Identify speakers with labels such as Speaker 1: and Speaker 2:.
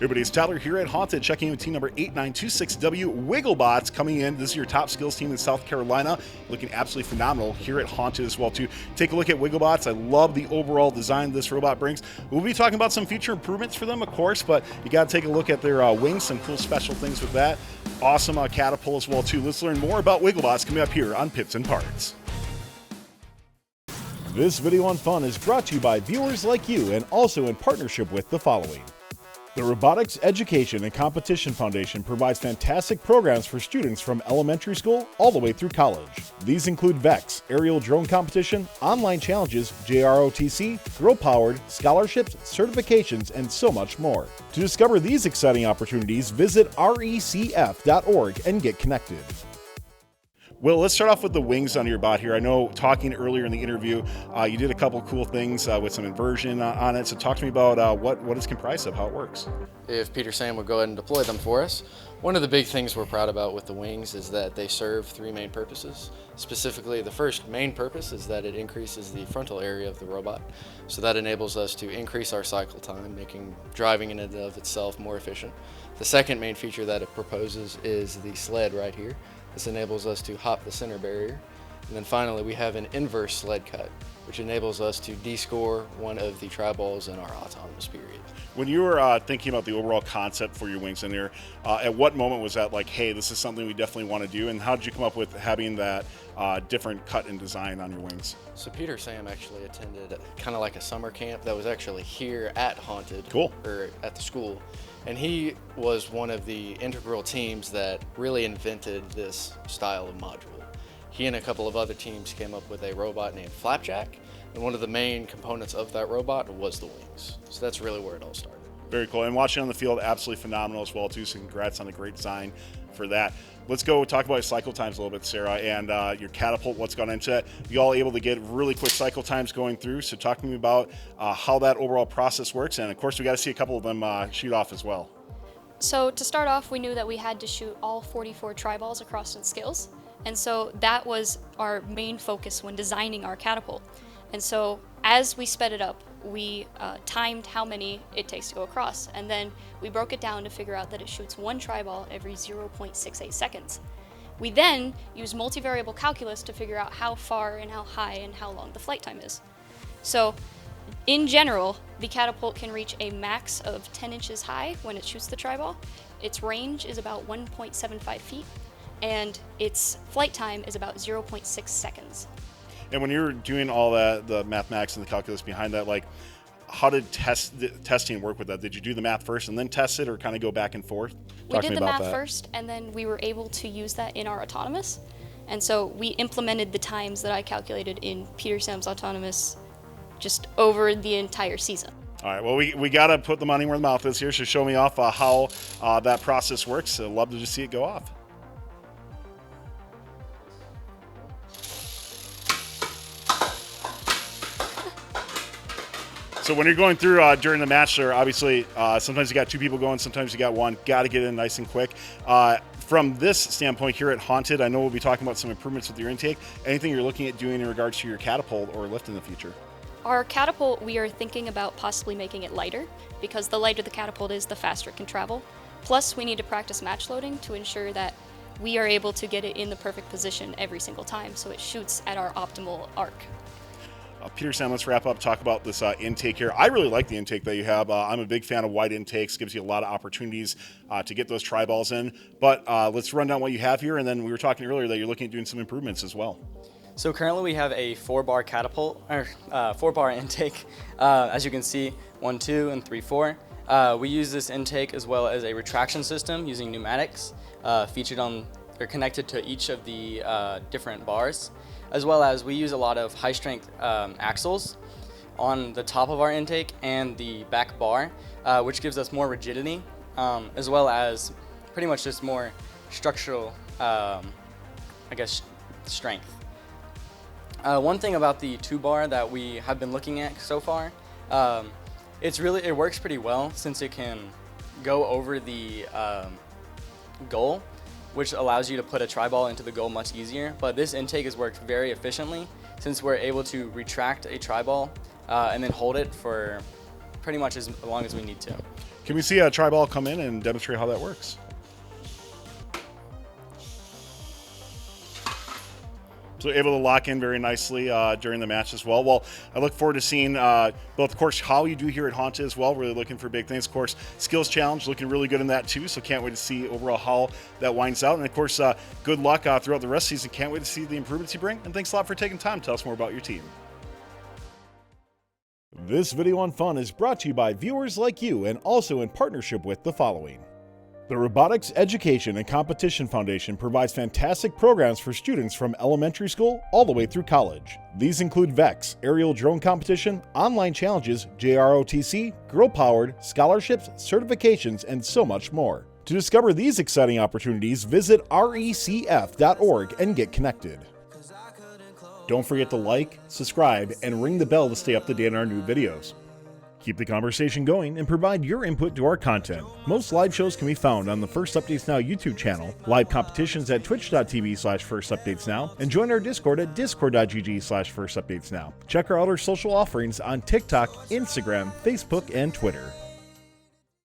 Speaker 1: Everybody, it's Tyler here at Haunted, checking in with team number 8926W Wigglebots coming in. This is your top skills team in South Carolina, looking absolutely phenomenal here at Haunted as well too. Take a look at Wigglebots. I love the overall design this robot brings. We'll be talking about some future improvements for them, of course, but you got to take a look at their wings, some cool special things with that. Awesome catapult as well too. Let's learn more about Wigglebots coming up here on Pits and Parts. This video on fun is brought to you by viewers like you and also in partnership with the following. The Robotics Education and Competition Foundation provides fantastic programs for students from elementary school all the way through college. These include VEX, aerial drone competition, online challenges, JROTC, girl-powered, scholarships, certifications, and so much more. To discover these exciting opportunities, visit recf.org and get connected. Well, let's start off with the wings on your bot here. I know talking earlier in the interview, you did a couple cool things with some inversion on it. So talk to me about what it's comprised of, how it works.
Speaker 2: If Peter Sam would go ahead and deploy them for us. One of the big things we're proud about with the wings is that they serve three main purposes. Specifically, the first main purpose is that it increases the frontal area of the robot. So that enables us to increase our cycle time, making driving in and of itself more efficient. The second main feature that it proposes is the sled right here. This enables us to hop the center barrier. And then finally, we have an inverse sled cut, which enables us to descore one of the tri-balls in our autonomous period.
Speaker 1: When you were thinking about the overall concept for your wings in there, at what moment was that like, hey, this is something we definitely want to do? And how did you come up with having that different cut and design on your wings?
Speaker 2: So Peter Sam actually attended kind of like a summer camp that was actually here at Haunted.
Speaker 1: Cool.
Speaker 2: Or at the school. And he was one of the integral teams that really invented this style of module. He and a couple of other teams came up with a robot named Flapjack, and one of the main components of that robot was the wings. So that's really where it all started.
Speaker 1: Very cool. And watching on the field, absolutely phenomenal as well too. So congrats on a great design for that. Let's go talk about cycle times a little bit, Sarah, and your catapult, what's gone into it. You all able to get really quick cycle times going through. So talk to me about how that overall process works. And of course, we got to see a couple of them shoot off as well.
Speaker 3: So to start off, we knew that we had to shoot all 44 tri-balls across its skills. And so that was our main focus when designing our catapult. And so as we sped it up, we timed how many it takes to go across. And then we broke it down to figure out that it shoots one tri-ball every 0.68 seconds. We then use multivariable calculus to figure out how far and how high and how long the flight time is. So in general, the catapult can reach a max of 10 inches high when it shoots the tri-ball. Its range is about 1.75 feet. And its flight time is about 0.6 seconds.
Speaker 1: And when you were doing all that, the mathematics and the calculus behind that, like, how did testing work with that? Did you do the math first and then test it, or kind of go back and forth?
Speaker 3: We did the math first, and then we were able to use that in our autonomous. And so we implemented the times that I calculated in Peter Sam's autonomous just over the entire season.
Speaker 1: All right, well, we got to put the money where the mouth is here, so show me off how that process works. I'd love to just see it go off. So when you're going through during the match there, obviously, sometimes you got two people going, sometimes you got one. Got to get in nice and quick. From this standpoint here at Haunted, I know we'll be talking about some improvements with your intake. Anything you're looking at doing in regards to your catapult or lift in the future?
Speaker 3: Our catapult, we are thinking about possibly making it lighter, because the lighter the catapult is, the faster it can travel. Plus, we need to practice match loading to ensure that we are able to get it in the perfect position every single time, so it shoots at our optimal arc.
Speaker 1: Peter Sam, let's wrap up, talk about this intake here. I really like the intake that you have. I'm a big fan of wide intakes. Gives you a lot of opportunities to get those tri-balls in. But let's run down what you have here, and then we were talking earlier that you're looking at doing some improvements as well.
Speaker 4: So currently we have a 4-bar catapult, or 4-bar intake. As you can see, 1, 2, and 3, 4. We use this intake as well as a retraction system using pneumatics featured on or connected to each of the different bars. As well as we use a lot of high-strength axles on the top of our intake and the back bar, which gives us more rigidity, as well as pretty much just more structural, strength. One thing about the 2-bar that we have been looking at so far, it works pretty well since it can go over the goal, which allows you to put a tri-ball into the goal much easier. But this intake has worked very efficiently since we're able to retract a tri-ball and then hold it for pretty much as long as we need to.
Speaker 1: Can we see a tri-ball come in and demonstrate how that works? So able to lock in very nicely during the match as well. Well, I look forward to seeing both, of course, how you do here at Haunted as well. Really looking for big things. Of course, skills challenge looking really good in that too. So can't wait to see overall how that winds out. And of course, good luck throughout the rest of the season. Can't wait to see the improvements you bring. And thanks a lot for taking time to tell us more about your team. This video on fun is brought to you by viewers like you and also in partnership with the following. The Robotics Education and Competition Foundation provides fantastic programs for students from elementary school all the way through college. These include VEX, aerial drone competition, online challenges, JROTC, girl-powered, scholarships, certifications, and so much more. To discover these exciting opportunities, visit recf.org and get connected. Don't forget to like, subscribe, and ring the bell to stay up to date on our new videos. Keep the conversation going and provide your input to our content. Most live shows can be found on the First Updates Now YouTube channel, live competitions at twitch.tv/firstupdatesnow, and join our Discord at discord.gg/firstupdatesnow. Check our other social offerings on TikTok, Instagram, Facebook, and Twitter.